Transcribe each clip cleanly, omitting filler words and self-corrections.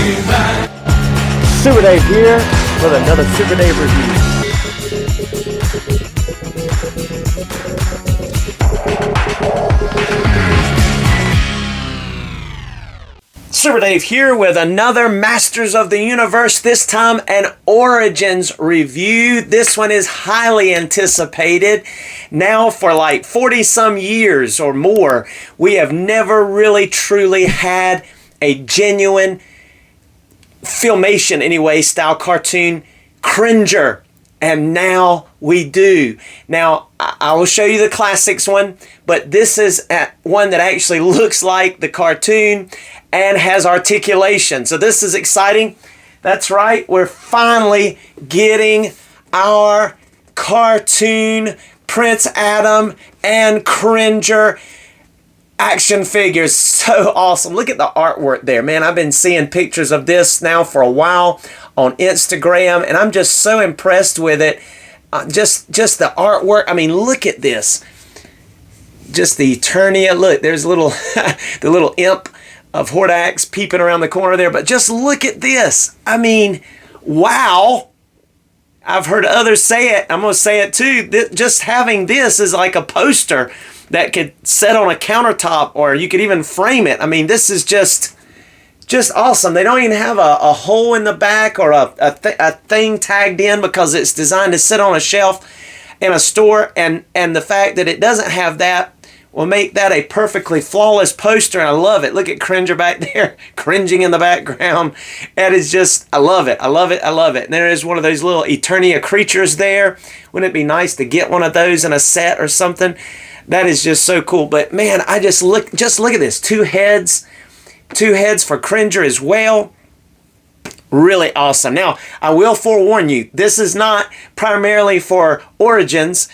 Super Dave here with another Super Dave review. Super Dave here with another Masters of the Universe, this time an Origins review. This one is highly anticipated. Now for like 40 some years or more, we have never really truly had a genuine Filmation anyway style cartoon Cringer, and now we do. Now I will show you the classics one, but this is one that actually looks like the cartoon and has articulation, so this is exciting. That's right, we're finally getting our cartoon Prince Adam and Cringer action figures. So awesome. Look at the artwork there, man. I've been seeing pictures of this now for a while on Instagram, and I'm just so impressed with it. Just the artwork. I mean, look at this. Just the Eternia. Look, there's a little the little imp of Hordax peeping around the corner there, but just look at this. I mean, wow. I've heard others say it. I'm going to say it too. Just having this is like a poster that could set on a countertop, or you could even frame it. I mean, this is just awesome. They don't even have a hole in the back or a thing tagged in because it's designed to sit on a shelf in a store. And the fact that it doesn't have that will make that a perfectly flawless poster. And I love it. Look at Cringer back there, cringing in the background. That is just, I love it. I love it. I love it. And there is one of those little Eternia creatures there. Wouldn't it be nice to get one of those in a set or something? That is just so cool. But man, I just look at this. Two heads for Cringer as well. Really awesome. Now, I will forewarn you, this is not primarily for Origins.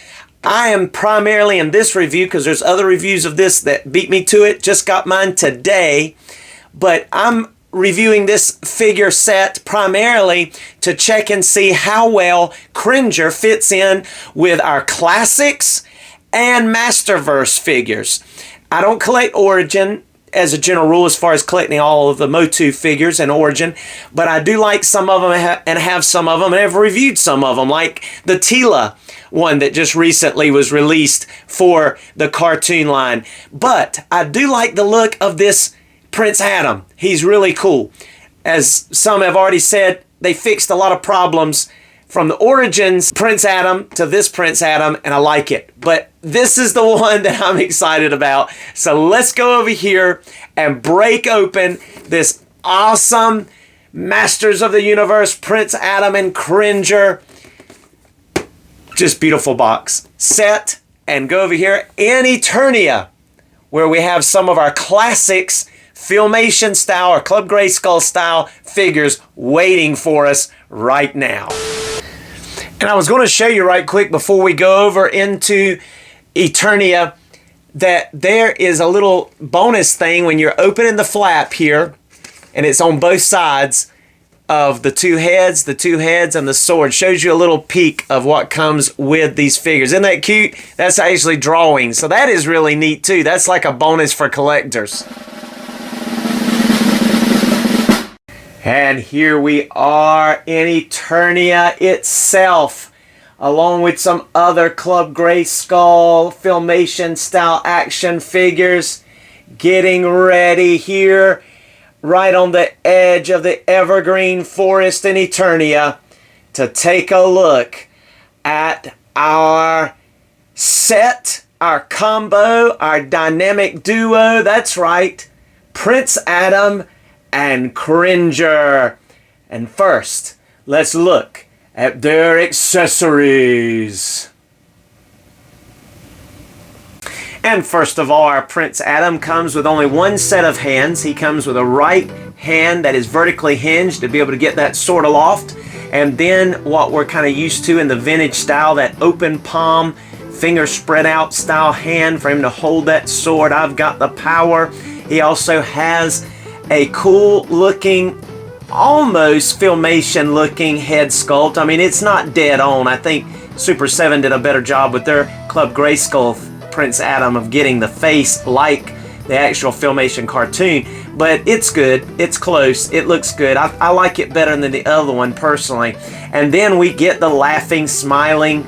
I am primarily in this review, because there's other reviews of this that beat me to it. Just got mine today. But I'm reviewing this figure set primarily to check and see how well Cringer fits in with our classics and Masterverse figures. I don't collect Origin as a general rule as far as collecting all of the Motu figures and Origin, but I do like some of them and have some of them, and have reviewed some of them, like the Tila one that just recently was released for the cartoon line. But I do like the look of this Prince Adam. He's really cool. As some have already said, they fixed a lot of problems from the Origins Prince Adam to this Prince Adam, and I like it. But this is the one that I'm excited about. So let's go over here and break open this awesome Masters of the Universe Prince Adam and Cringer. Just beautiful box set, and go over here in Eternia, where we have some of our classics, Filmation style or Club Grayskull style figures waiting for us right now. And I was going to show you right quick before we go over into Eternia that there is a little bonus thing when you're opening the flap here, and it's on both sides of the two heads and the sword. Shows you a little peek of what comes with these figures. Isn't that cute? That's actually drawing, so that is really neat too. That's like a bonus for collectors. And here we are in Eternia itself, along with some other Club Grayskull Filmation style action figures, getting ready here right on the edge of the evergreen forest in Eternia to take a look at our set, our combo, our dynamic duo. That's right, Prince Adam and Cringer. And first, let's look at their accessories. And first of all, our Prince Adam comes with only one set of hands. He comes with a right hand that is vertically hinged to be able to get that sword aloft. And then what we're kind of used to in the vintage style, that open palm, finger spread out style hand for him to hold that sword. I've got the power. He also has a cool looking, almost Filmation looking head sculpt. I mean, it's not dead on. I think Super 7 did a better job with their Club Grayskull Prince Adam of getting the face like the actual Filmation cartoon. but it's good. It's close. It looks good. I like it better than the other one personally. And then we get the laughing, smiling,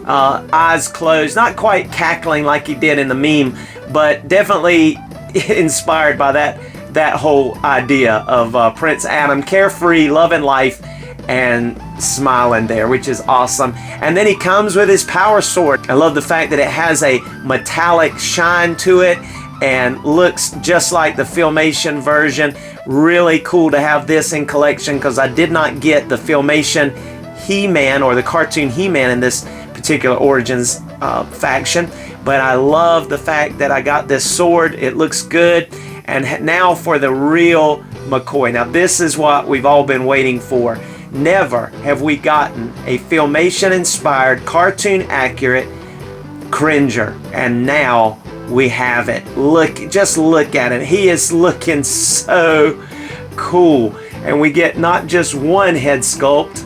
eyes closed, not quite cackling like he did in the meme, but definitely inspired by that whole idea of Prince Adam, carefree, loving life, and smiling there, which is awesome. And then he comes with his power sword. I love the fact that it has a metallic shine to it and looks just like the Filmation version. Really cool to have this in collection, because I did not get the Filmation He-Man or the cartoon He-Man in this particular Origins faction, but I love the fact that I got this sword. It looks good. And now for the real McCoy. Now this is what we've all been waiting for. Never have we gotten a Filmation inspired, cartoon accurate Cringer, and now we have it. Just look at it. He is looking so cool. And we get not just one head sculpt,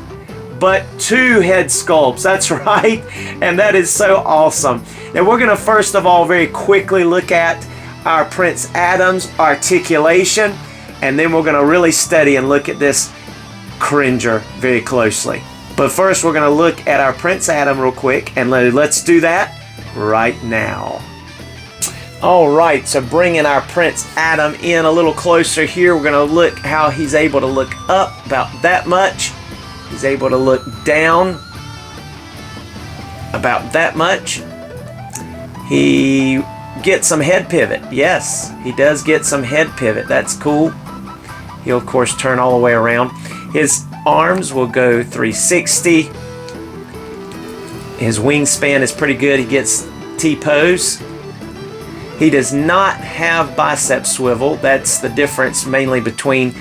but 2 head sculpts. That's right. And that is so awesome. Now we're going to first of all very quickly look at our Prince Adam's articulation, and then we're going to really study and look at this Cringer very closely. But first we're going to look at our Prince Adam real quick, and let's do that right now. Alright, so bringing our Prince Adam in a little closer here, we're going to look how he's able to look up about that much. He's able to look down about that much. He gets some head pivot. Yes, he does get some head pivot. That's cool. He'll of course turn all the way around. His arms will go 360. His wingspan is pretty good. He gets T-pose. He does not have bicep swivel. That's the difference mainly between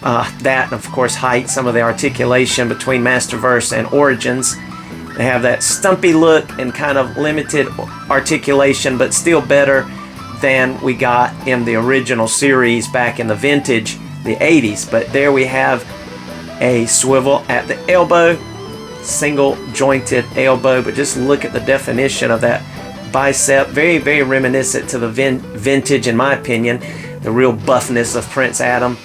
that and of course height. Some of the articulation between Masterverse and Origins. They have that stumpy look and kind of limited articulation, but still better than we got in the original series back in the vintage, the 80s. But there we have a swivel at the elbow, single jointed elbow, but just look at the definition of that bicep. Very, very reminiscent to the vintage, in my opinion, the real buffness of Prince Adam.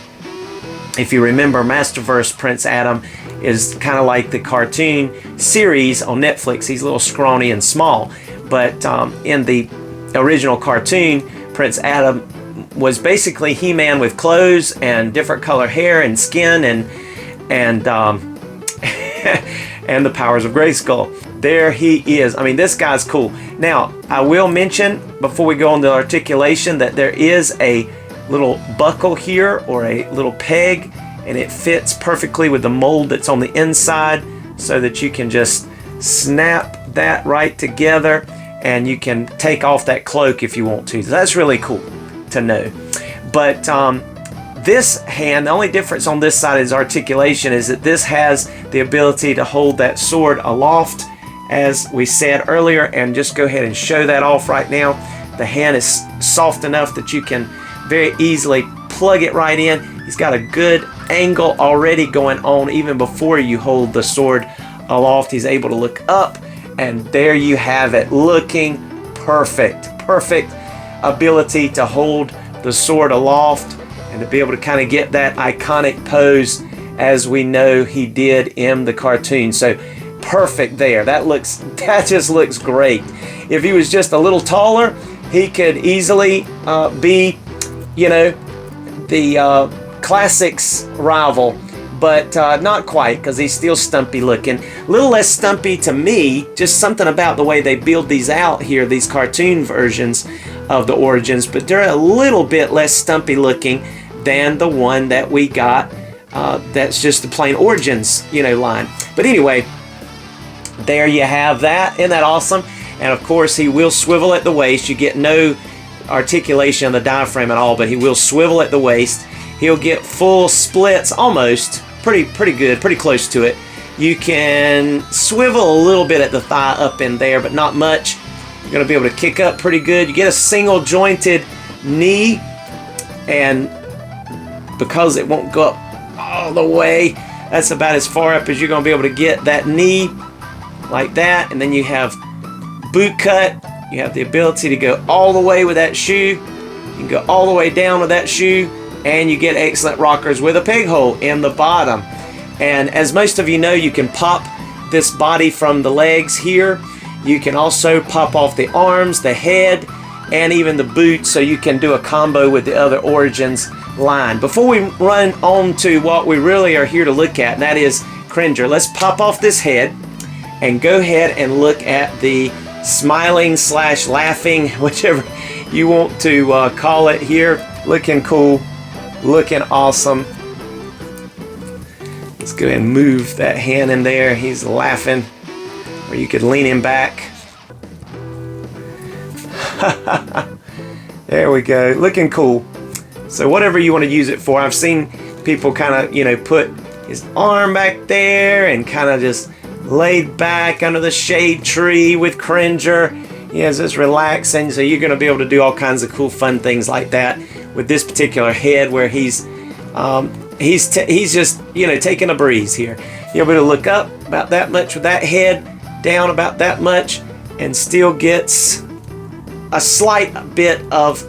If you remember, Masterverse Prince Adam is kind of like the cartoon series on Netflix. He's a little scrawny and small, but in the original cartoon, Prince Adam was basically He-Man with clothes and different color hair and skin and and the powers of Grayskull. There he is. I mean, this guy's cool. Now, I will mention before we go on to articulation that there is a little buckle here, or a little peg, and it fits perfectly with the mold that's on the inside, so that you can just snap that right together and you can take off that cloak if you want to. That's really cool to know. But this hand, the only difference on this side is articulation, is that this has the ability to hold that sword aloft, as we said earlier, and just go ahead and show that off right now. The hand is soft enough that you can very easily plug it right in. He's got a good angle already going on even before you hold the sword aloft. He's able to look up, and there you have it, looking perfect. Perfect ability to hold the sword aloft and to be able to kind of get that iconic pose as we know he did in the cartoon. So perfect there. That just looks great. If he was just a little taller, he could easily be, you know, the Classics rival, but not quite, because he's still stumpy looking. A little less stumpy to me, just something about the way they build these out here, these cartoon versions of the Origins, but they're a little bit less stumpy looking than the one that we got that's just the plain Origins, you know, line. But anyway, there you have that. Isn't that awesome? And of course, he will swivel at the waist. You get no articulation of the diaphragm at all, but he will swivel at the waist. He'll get full splits, almost. Pretty good, pretty close to it. You can swivel a little bit at the thigh up in there, but not much. You're going to be able to kick up pretty good. You get a single jointed knee, and because it won't go up all the way, that's about as far up as you're going to be able to get that knee, like that. And then you have boot cut. You have the ability to go all the way with that shoe. You can go all the way down with that shoe. and you get excellent rockers with a peg hole in the bottom. And as most of you know, you can pop this body from the legs here. You can also pop off the arms, the head, and even the boots, so you can do a combo with the other Origins line. Before we run on to what we really are here to look at, and that is Cringer, let's pop off this head and go ahead and look at the smiling / laughing, whichever you want to call it here. Looking cool, looking awesome. Let's go ahead and move that hand in there. He's laughing, or you could lean him back. There we go, looking cool. So whatever you want to use it for. I've seen people kind of, you know, put his arm back there and kind of just laid back under the shade tree with Cringer. He has this relaxing, so you're going to be able to do all kinds of cool fun things like that with this particular head, where he's just, you know, taking a breeze here. You'll be able to look up about that much with that head, down about that much, and still gets a slight bit of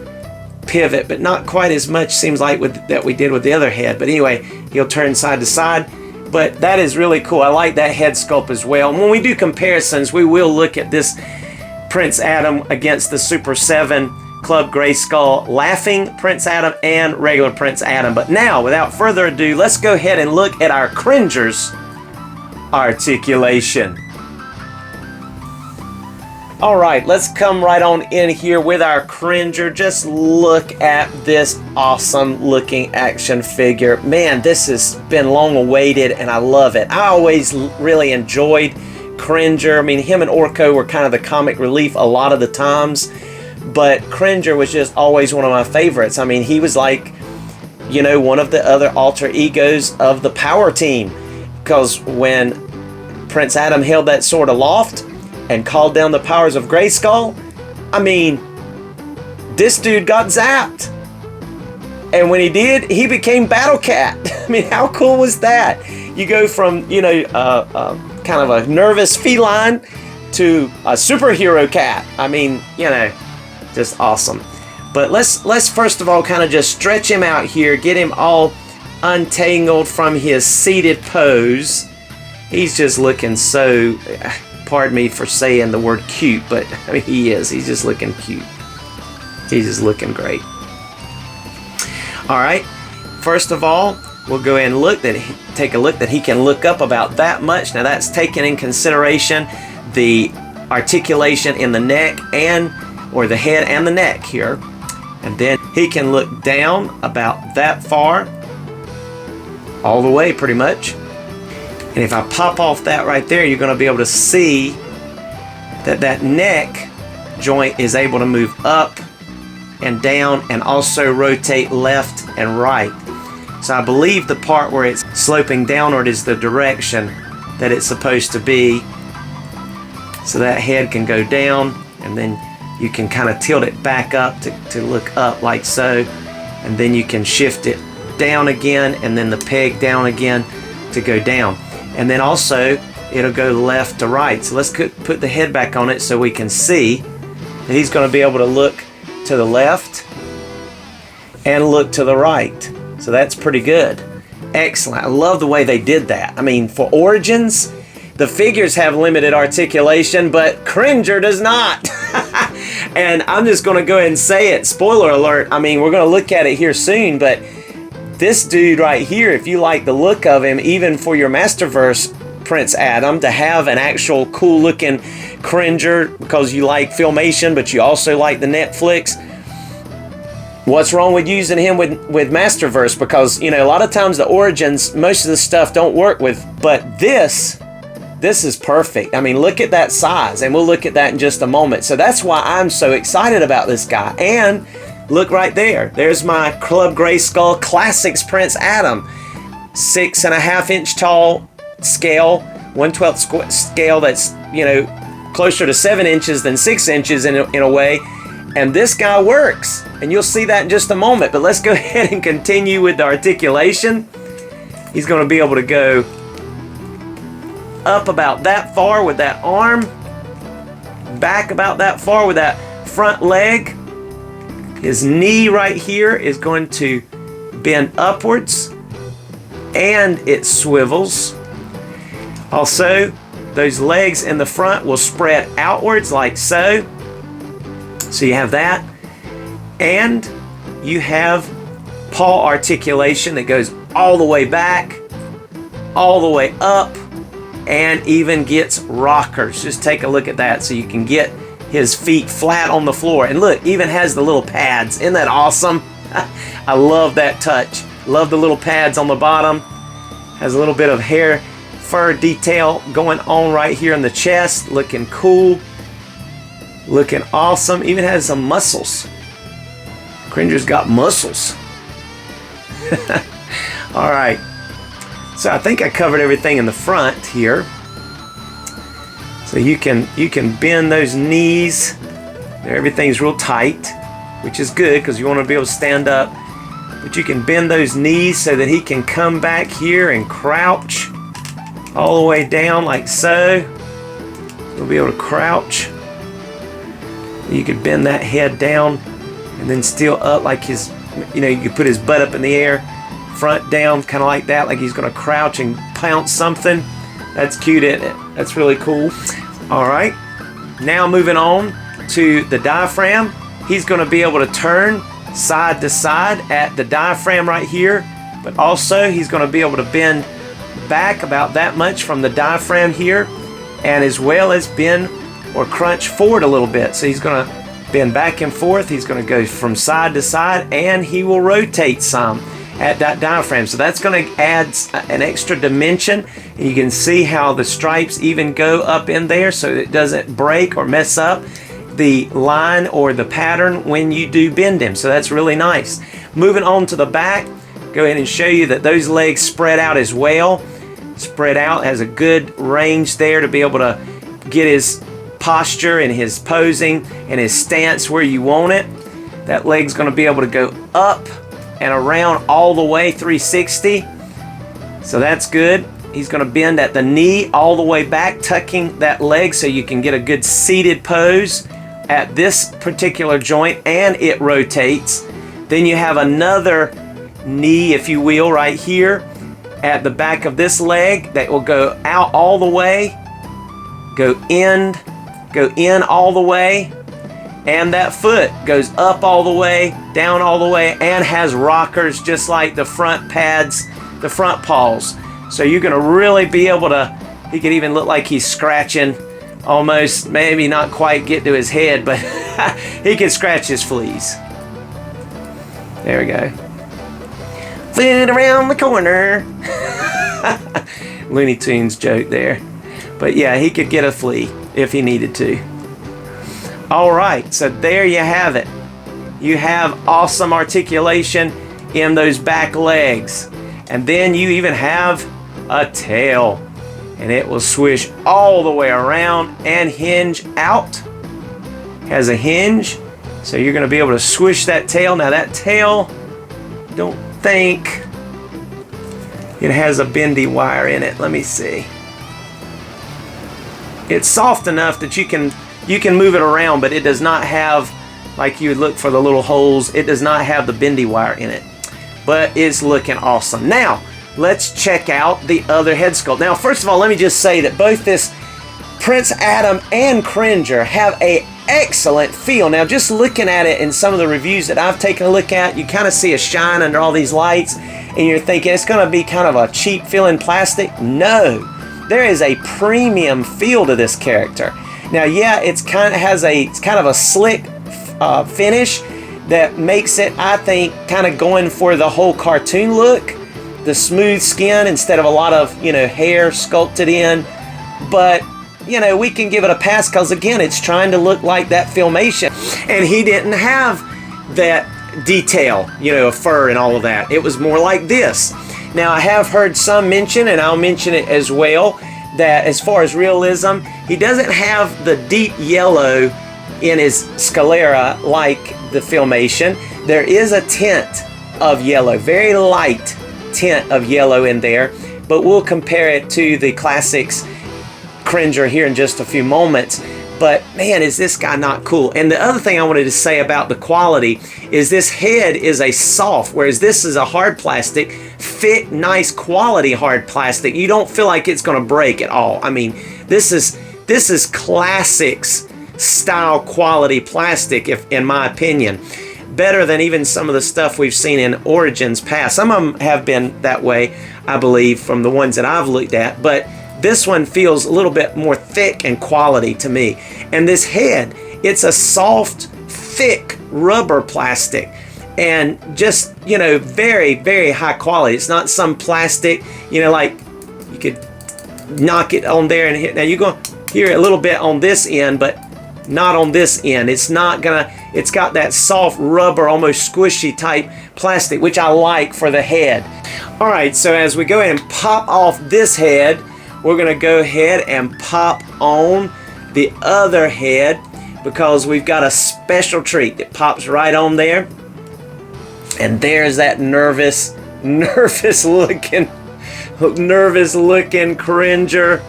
pivot, but not quite as much, seems like, that we did with the other head. But anyway, he'll turn side to side. But that is really cool. I like that head sculpt as well. And when we do comparisons, we will look at this Prince Adam against the Super 7 Club Grayskull Laughing Prince Adam and regular Prince Adam. But now, without further ado, let's go ahead and look at our Cringer's articulation. Alright, let's come right on in here with our Cringer. Just look at this awesome looking action figure. Man, this has been long awaited and I love it. I always really enjoyed Cringer. I mean, him and Orko were kind of the comic relief a lot of the times, but Cringer was just always one of my favorites. I mean, he was like, you know, one of the other alter egos of the Power Team, because when Prince Adam held that sword aloft and called down the powers of Grayskull, I mean, this dude got zapped. And when he did, he became Battle Cat. I mean, how cool was that? You go from, you know, kind of a nervous feline to a superhero cat. I mean, you know, just awesome. But let's first of all kind of just stretch him out here, get him all untangled from his seated pose. He's just looking so, pardon me for saying the word cute, but I mean, he is. He's just looking cute. He's just looking great. All right. First of all, we'll go ahead and take a look that he can look up about that much. Now that's taking in consideration the articulation in the neck or the head and the neck here. And then he can look down about that far, all the way pretty much. And if I pop off that right there, you're going to be able to see that that neck joint is able to move up and down and also rotate left and right. So I believe the part where it's sloping downward is the direction that it's supposed to be. So that head can go down, and then you can kind of tilt it back up to look up like so. And then you can shift it down again, and then the peg down again to go down. And then also it'll go left to right. So let's put the head back on it so we can see that he's going to be able to look to the left and look to the right. So that's pretty good. Excellent. I love the way they did that. I mean, for Origins, the figures have limited articulation, but Cringer does not. And I'm just going to go ahead and say it. Spoiler alert. I mean, we're going to look at it here soon, but this dude right here, if you like the look of him, even for your Masterverse Prince Adam, to have an actual cool looking Cringer because you like Filmation, but you also like the Netflix, what's wrong with using him with Masterverse? Because, you know, a lot of times the Origins, most of the stuff don't work with, but this is perfect. I mean, look at that size, and we'll look at that in just a moment. So that's why I'm so excited about this guy. And look right there. There's my Club Grayskull Classics Prince Adam. 6.5 inch tall scale, 1/12 scale that's, you know, closer to 7 inches than 6 inches in a way. And this guy works. And you'll see that in just a moment. But let's go ahead and continue with the articulation. He's going to be able to go up about that far with that arm, back about that far with that front leg. His knee right here is going to bend upwards and it swivels. Also, those legs in the front will spread outwards like so. So you have that. And you have paw articulation that goes all the way back, all the way up, and even gets rockers. Just take a look at that so you can get his feet flat on the floor. And look, even has the little pads. Isn't that awesome? I love that touch. Love the little pads on the bottom. Has a little bit of hair, fur detail going on right here in the chest. Looking cool. Looking awesome. Even has some muscles. Cringer's got muscles. All right. So I think I covered everything in the front here. So you can bend those knees. Everything's real tight, which is good because you want to be able to stand up. But you can bend those knees so that he can come back here and crouch all the way down like so. You'll be able to crouch. You can bend that head down and then still up like his, you can put his butt up in the air, front down, kind of like that, like he's going to crouch and pounce something. That's cute, isn't it? That's really cool. All right, now moving on to the diaphragm. He's going to be able to turn side to side at the diaphragm right here, but also he's going to be able to bend back about that much from the diaphragm here, and as well as bend or crunch forward a little bit. So he's going to bend back and forth. He's going to go from side to side, and he will rotate some at that diaphragm. So that's going to add an extra dimension. And you can see how the stripes even go up in there so it doesn't break or mess up the line or the pattern when you do bend him. So that's really nice. Moving on to the back, go ahead and show you that those legs spread out as well. Spread out, has a good range there to be able to get his posture and his posing and his stance where you want it. That leg's going to be able to go up and around all the way 360. So that's good. He's going to bend at the knee all the way back, tucking that leg so you can get a good seated pose at this particular joint, and it rotates. Then you have another knee, if you will, right here at the back of this leg that will go out all the way, go in all the way, and that foot goes up all the way, down all the way, and has rockers just like the front pads, the front paws. So you're going to really be able to, he could even look like he's scratching, almost, maybe not quite get to his head, but he can scratch his fleas. There we go. Food around the corner. Looney Tunes joke there. But yeah, he could get a flea if he needed to. All right, so there you have it. You have awesome articulation in those back legs. And then you even have a tail. And it will swish all the way around and hinge out. Has a hinge. So you're going to be able to swish that tail. Now that tail, don't think it has a bendy wire in it. Let me see. It's soft enough that you can move it around, but it does not have, like you would look for the little holes, it does not have the bendy wire in it. But it's looking awesome. Now, let's check out the other head sculpt. Now, first of all, let me just say that both this Prince Adam and Cringer have a excellent feel. Now, just looking at it in some of the reviews that I've taken a look at, you kind of see a shine under all these lights, and you're thinking it's going to be kind of a cheap feeling plastic. No, there is a premium feel to this character. Now, yeah, it's kind of a slick finish that makes it, I think, kind of going for the whole cartoon look, the smooth skin instead of a lot of, hair sculpted in. But, we can give it a pass because, again, it's trying to look like that Filmation. And he didn't have that detail, of fur and all of that. It was more like this. Now, I have heard some mention, and I'll mention it as well, that as far as realism, he doesn't have the deep yellow in his sclera like the Filmation. There is a tint of yellow, very light tint of yellow in there, but we'll compare it to the classics Cringer here in just a few moments. But man, is this guy not cool. And the other thing I wanted to say about the quality is this head is a soft, whereas this is a hard plastic, thick, nice quality hard plastic. You don't feel like it's going to break at all. I mean, this is classics style quality plastic, if in my opinion. Better than even some of the stuff we've seen in Origins past. Some of them have been that way, I believe, from the ones that I've looked at, but this one feels a little bit more thick and quality to me. And this head, it's a soft, thick rubber plastic. And just, you know, very, very high quality. It's not some plastic, you know, like you could knock it on there and hit. Now you're going to hear a little bit on this end, but not on this end. It's not gonna, it's got that soft rubber, almost squishy type plastic, which I like for the head. All right, so as we go ahead and pop off this head, we're gonna go ahead and pop on the other head because we've got a special treat that pops right on there. And there's that nervous looking Cringer.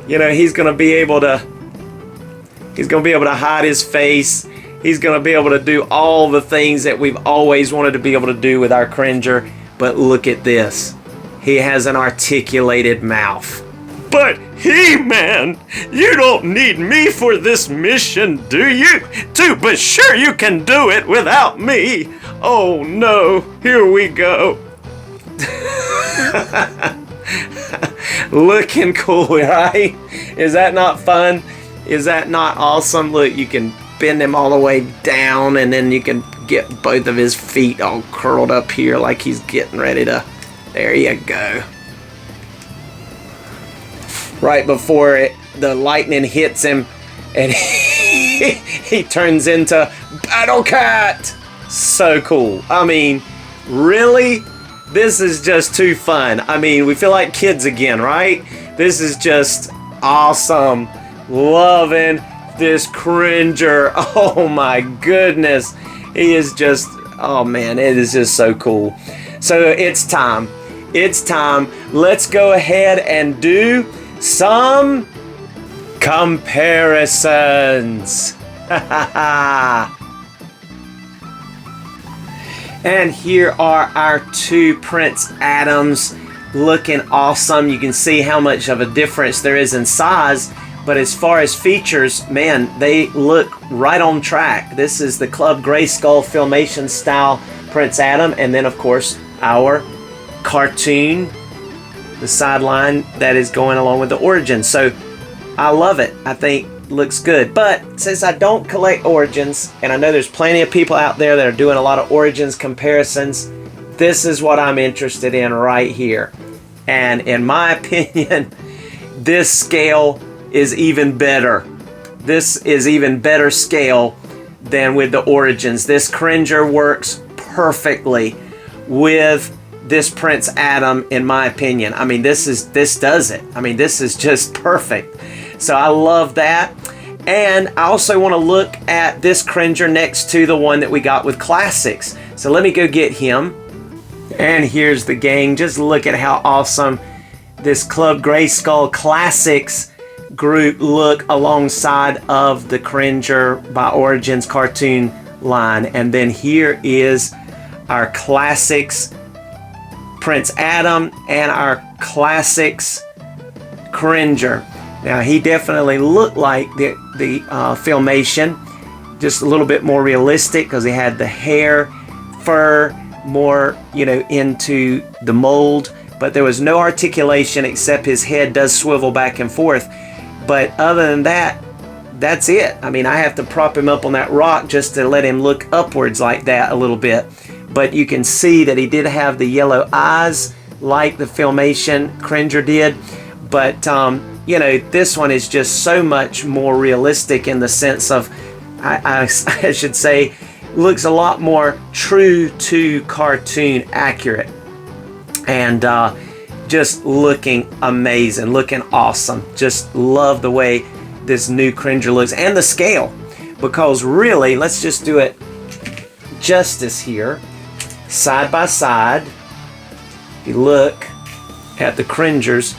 You know, he's gonna be able to hide his face. He's gonna be able to do all the things that we've always wanted to be able to do with our Cringer. But look at this. He has an articulated mouth. But He-Man, you don't need me for this mission, do you? But sure you can do it without me. Oh no, here we go. Looking cool, right? Is that not fun? Is that not awesome? Look, you can bend him all the way down and then you can get both of his feet all curled up here like he's getting ready to... There you go. Right before the lightning hits him and he turns into Battle Cat. So cool. I mean, really? This is just too fun. I mean, we feel like kids again, right? This is just awesome. Loving this Cringer. Oh my goodness. He is just, oh man, it is just so cool. So it's time. It's time. Let's go ahead and do some comparisons. And here are our two Prince Adams looking awesome. You can see how much of a difference there is in size. But as far as features, man, they look right on track. This is the Club Grayskull Filmation style Prince Adam. And then, of course, our cartoon, the sideline that is going along with the Origins. So I love it. I think it looks good. But since I don't collect Origins, and I know there's plenty of people out there that are doing a lot of Origins comparisons, this is what I'm interested in right here. And in my opinion, this scale is even better. This is even better scale than with the Origins. This Cringer works perfectly with this Prince Adam, in my opinion. I mean, this does it. I mean, this is just perfect. So I love that. And I also want to look at this Cringer next to the one that we got with Classics. So let me go get him. And here's the gang. Just look at how awesome this Club Grayskull Classics group look alongside of the Cringer by Origins cartoon line. And then here is our Classics Prince Adam and our Classics Cringer. Now he definitely looked like the Filmation, just a little bit more realistic because he had the hair, fur, more, you know, into the mold, but there was no articulation except his head does swivel back and forth. But other than that, that's it. I mean, I have to prop him up on that rock just to let him look upwards like that a little bit. But you can see that he did have the yellow eyes like the Filmation Cringer did. But, you know, this one is just so much more realistic in the sense of, I should say, looks a lot more true to cartoon accurate. And just looking amazing, looking awesome. Just love the way this new Cringer looks and the scale. Because really, let's just do it justice here. Side by side, if you look at the Cringers,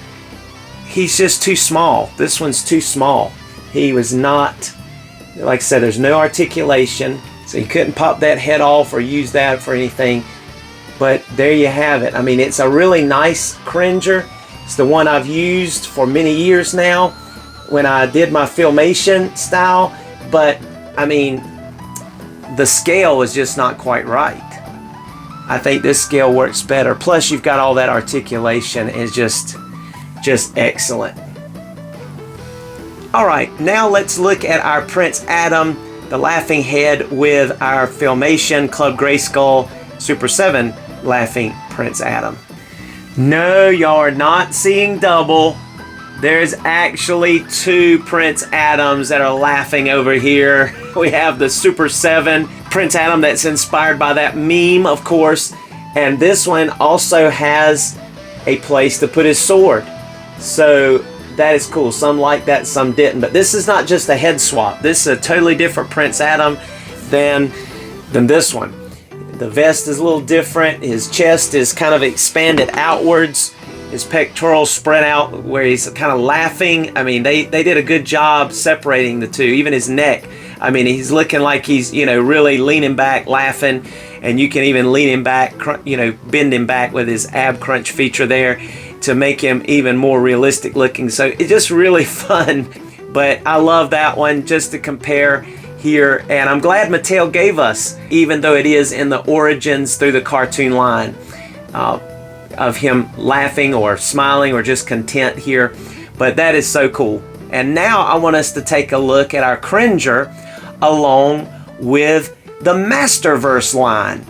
he's just too small. This one's too small. He was not, like I said, there's no articulation, so you couldn't pop that head off or use that for anything. But there you have it. I mean, it's a really nice Cringer. It's the one I've used for many years now when I did my Filmation style. But, I mean, the scale was just not quite right. I think this scale works better. Plus, you've got all that articulation. It's just excellent. All right, now let's look at our Prince Adam, the laughing head, with our Filmation Club Grayskull Super 7 laughing Prince Adam. No, y'all are not seeing double. There's actually two Prince Adams that are laughing over here. We have the Super 7 Prince Adam that's inspired by that meme, of course. And this one also has a place to put his sword. So that is cool. Some like that, some didn't. But this is not just a head swap. This is a totally different Prince Adam than this one. The vest is a little different. His chest is kind of expanded outwards. His pectorals spread out where he's kind of laughing. I mean, they did a good job separating the two. Even his neck. I mean, he's looking like he's, you know, really leaning back, laughing. And you can even lean him back, you know, bend him back with his ab crunch feature there to make him even more realistic looking. So it's just really fun. But I love that one just to compare here. And I'm glad Mattel gave us, even though it is in the Origins through the cartoon line, of him laughing or smiling or just content here. But that is so cool. And now I want us to take a look at our Cringer along with the Masterverse line.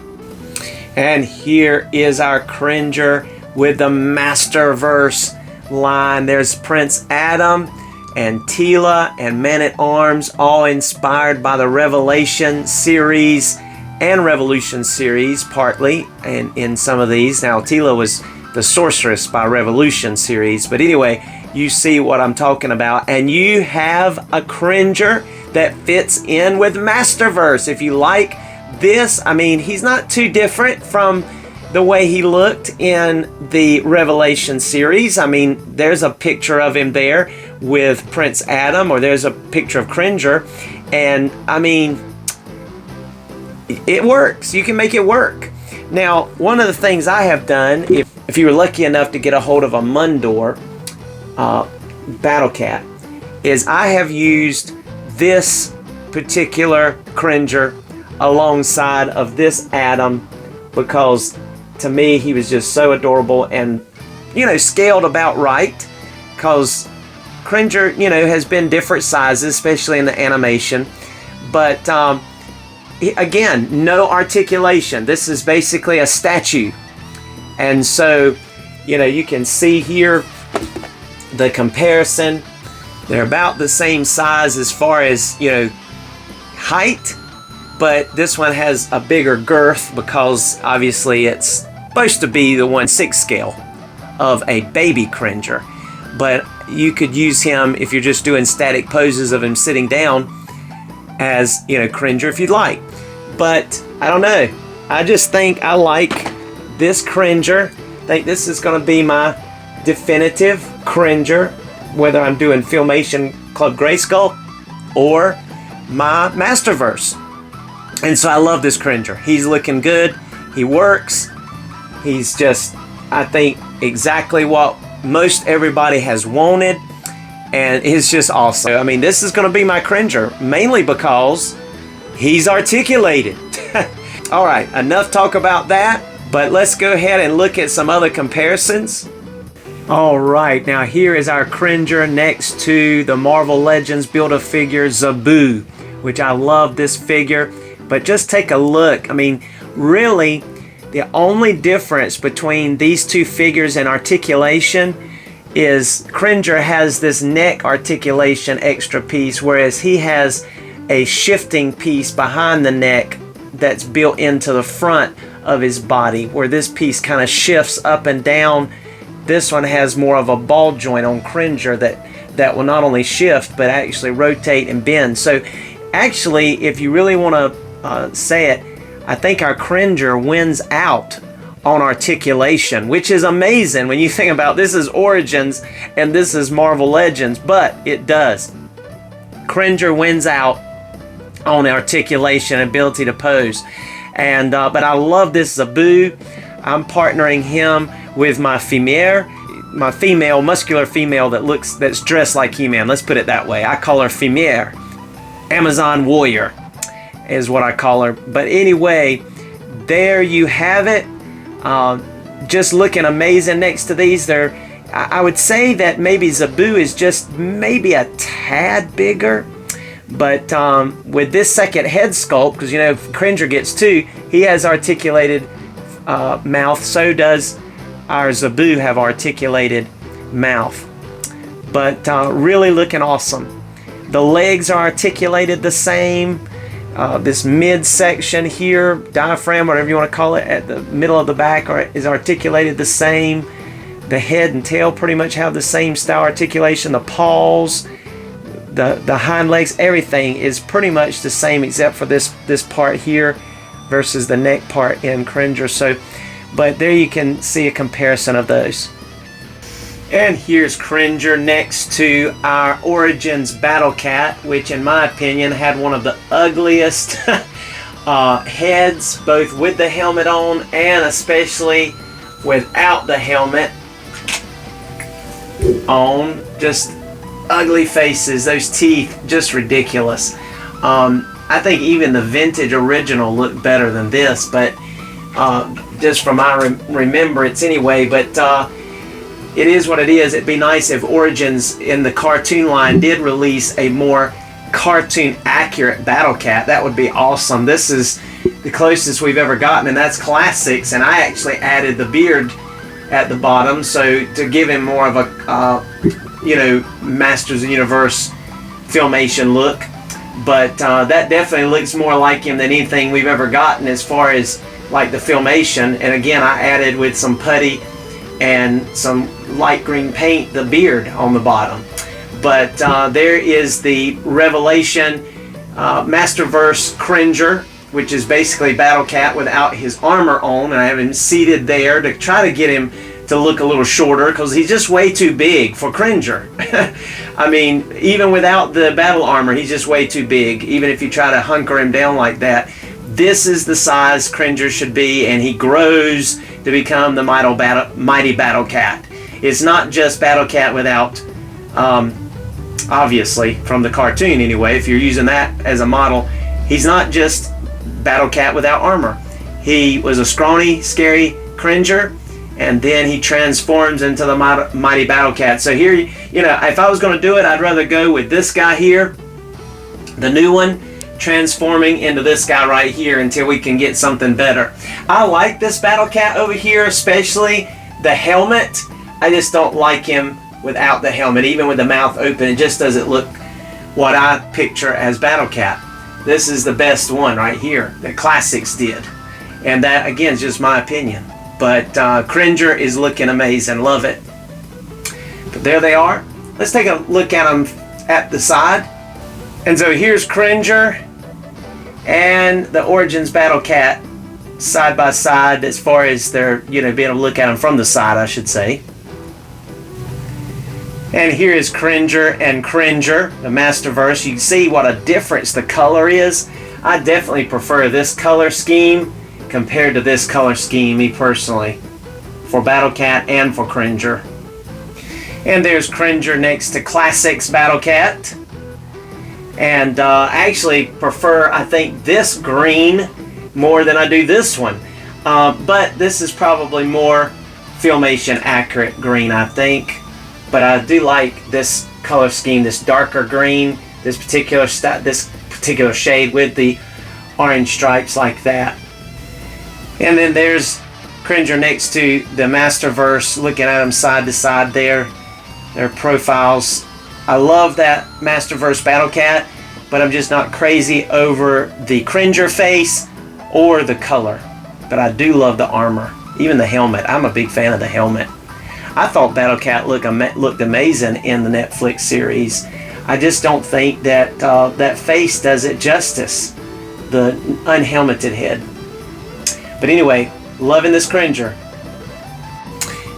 And here is our Cringer with the Masterverse line. There's Prince Adam and Teela and Man-at-Arms, all inspired by the Revelation series and Revolution series, partly, and in some of these. Now, Teela was the Sorceress by Revolution series, but anyway, you see what I'm talking about. And you have a Cringer that fits in with Masterverse. If you like this, I mean, he's not too different from the way he looked in the Revelation series. I mean, there's a picture of him there with Prince Adam, or there's a picture of Cringer, and I mean, it works. You can make it work. Now, one of the things I have done, if you were lucky enough to get a hold of a Mundor Battle Cat, is I have used this particular Cringer alongside of this Adam, because to me he was just so adorable and, you know, scaled about right, because Cringer, you know, has been different sizes, especially in the animation, but again, no articulation. This is basically a statue. And so, you know, you can see here the comparison. They're about the same size as far as, you know, height, but this one has a bigger girth because obviously it's supposed to be the 1/6 scale of a baby Cringer. But you could use him if you're just doing static poses of him sitting down as, you know, Cringer if you'd like. But I don't know. I just think I like this Cringer. I think this is going to be my definitive Cringer, whether I'm doing Filmation Club Grayskull or my Masterverse. And so I love this Cringer. He's looking good. He works. He's just, I think, exactly what most everybody has wanted. And it's just awesome. I mean, this is going to be my Cringer, mainly because he's articulated. All right, enough talk about that, but let's go ahead and look at some other comparisons. All right, now here is our Cringer next to the Marvel Legends Build-A-Figure Zabu, which I love this figure. But just take a look. I mean, really, the only difference between these two figures in articulation is Cringer has this neck articulation extra piece, whereas he has a shifting piece behind the neck that's built into the front of his body, where this piece kind of shifts up and down. This one has more of a ball joint on Cringer that will not only shift but actually rotate and bend. So actually, if you really want to say it, I think our Cringer wins out on articulation, which is amazing when you think about this is Origins and this is Marvel Legends, but it does. Cringer wins out on articulation and ability to pose. And but I love this Zabu. I'm partnering him with my female, muscular female that's dressed like He-Man. Let's put it that way. I call her Femere. Amazon Warrior is what I call her. But anyway, there you have it. Just looking amazing next to these. I would say that maybe Zabu is just maybe a tad bigger. But with this second head sculpt, because you know Cringer gets two, he has articulated mouth. So does our Zabu have articulated mouth. But really looking awesome. The legs are articulated the same. This midsection here, diaphragm, whatever you want to call it, at the middle of the back is articulated the same. The head and tail pretty much have the same style articulation. The paws, the hind legs, everything is pretty much the same except for this part here versus the neck part in Cringer. So, but there you can see a comparison of those. And here's Cringer next to our Origins Battle Cat, which in my opinion had one of the ugliest heads, both with the helmet on and especially without the helmet on. Just ugly faces, those teeth, just ridiculous. I think even the vintage original looked better than this, but just from my remembrance anyway. But it is what it is. It'd be nice if Origins in the cartoon line did release a more cartoon accurate Battle Cat. That would be awesome. This is the closest we've ever gotten, and that's Classics, and I actually added the beard at the bottom so to give him more of a you know, Masters of the Universe Filmation look. But that definitely looks more like him than anything we've ever gotten as far as like the Filmation. And again, I added with some putty and some light green paint the beard on the bottom. But there is the Revelation Masterverse Cringer, which is basically Battle Cat without his armor on, and I have him seated there to try to get him to look a little shorter because he's just way too big for Cringer. I mean, even without the battle armor, he's just way too big. Even if you try to hunker him down like that, this is the size Cringer should be, and he grows to become the mighty Battle Cat. It's not just Battle Cat without, obviously, from the cartoon anyway, if you're using that as a model, he's not just Battle Cat without armor. He was a scrawny, scary Cringer, and then he transforms into the mighty Battle Cat. So here, you know, if I was going to do it, I'd rather go with this guy here, the new one, transforming into this guy right here until we can get something better. I like this Battle Cat over here, especially the helmet. I just don't like him without the helmet. Even with the mouth open, it just doesn't look what I picture as Battle Cat. This is the best one right here that Classics did. And that, again, is just my opinion. But Cringer is looking amazing. Love it. But there they are. Let's take a look at them at the side. And so here's Cringer and the Origins Battle Cat side by side as far as they're, you know, being able to look at them from the side, I should say. And here is Cringer and Cringer, the Masterverse. You can see what a difference the color is. I definitely prefer this color scheme compared to this color scheme, me personally, for Battle Cat and for Cringer. And there's Cringer next to Classics Battle Cat. And I actually prefer, I think, this green more than I do this one. But this is probably more Filmation accurate green, I think. But I do like this color scheme, this darker green, this particular shade with the orange stripes like that. And then there's Cringer next to the Masterverse, looking at them side to side there. Their profiles. I love that Masterverse Battle Cat, but I'm just not crazy over the Cringer face or the color. But I do love the armor, even the helmet. I'm a big fan of the helmet. I thought Battle Cat looked amazing in the Netflix series. I just don't think that that face does it justice, the unhelmeted head. But anyway, loving this Cringer.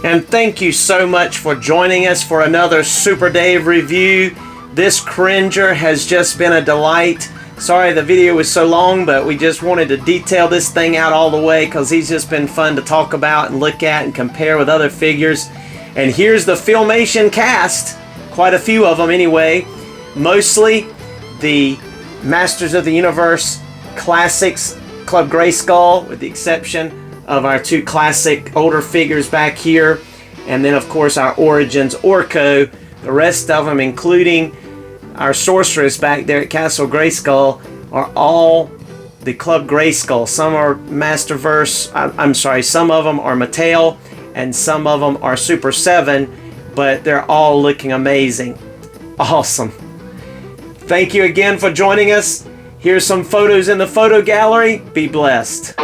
And thank you so much for joining us for another Super Dave review. This Cringer has just been a delight. Sorry the video was so long, but we just wanted to detail this thing out all the way because he's just been fun to talk about and look at and compare with other figures. And here's the Filmation cast, quite a few of them anyway. Mostly the Masters of the Universe Classics Club Grayskull, with the exception of our two classic older figures back here. And then of course our Origins Orko. The rest of them, including our Sorceress back there at Castle Grayskull, are all the Club Grayskull. Some are Masterverse, I'm sorry, some of them are Mattel, and some of them are Super 7, but they're all looking amazing. Awesome. Thank you again for joining us. Here's some photos in the photo gallery. Be blessed.